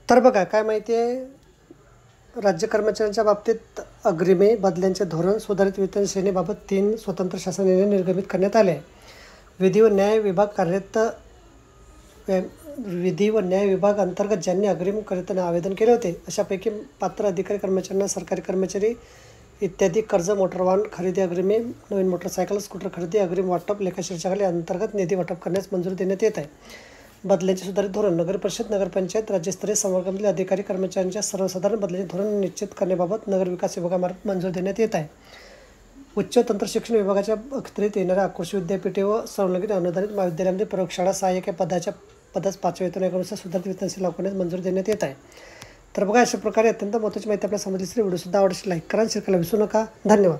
तर बघा काय माहिती आहे, राज्य कर्मचाऱ्यांच्या बाबतीत अग्रिमे बदल्यांचे धोरण सुधारित वेतन श्रेणीबाबत 3 स्वतंत्र शासन निर्णय निर्गमित करण्यात आले आहे. विधी व न्याय विभाग अंतर्गत ज्यांनी अग्रिम करताना आवेदन केले होते अशापैकी पात्र अधिकारी कर्मचाऱ्यांना सरकारी कर्मचारी इत्यादी कर्ज, मोटर वाहन खरेदी अग्रिमे, नवीन मोटरसायकल, स्कूटर खरेदी अग्रिम वाटप लेखाशीर्षाखाली अंतर्गत निधी वाटप करण्यास मंजुरी देण्यात येत आहे. बदल्यांचे सुधारित धोरण नगर परिषद, नगरपंचायत, राज्यस्तरीय संवर्गामधील अधिकारी कर्मचाऱ्यांच्या सर्वसाधारण बदल्याचे धोरण निश्चित करण्याबाबत नगर विकास विभागामार्फत मंजुरी देण्यात येत आहे. उच्च तंत्र शिक्षण विभागाच्या अखत्यारीत येणाऱ्या कृषी विद्यापीठे व संलग्नित अनुदानित महाविद्यालयामध्ये प्रयोगशाळा सहाय्यक या पदास 5व्या वेतन आयोगानुसार सुधारित वेतनशील लागू करण्यास मंजुरी देण्यात येत आहे. तर बघा, अशा प्रकारे अत्यंत महत्त्वाची माहिती आपल्याला समजली असेल. व्हिडिओ सुद्धा आवडल्यास लाईक करा, शेअर करायला विसरू नका. धन्यवाद.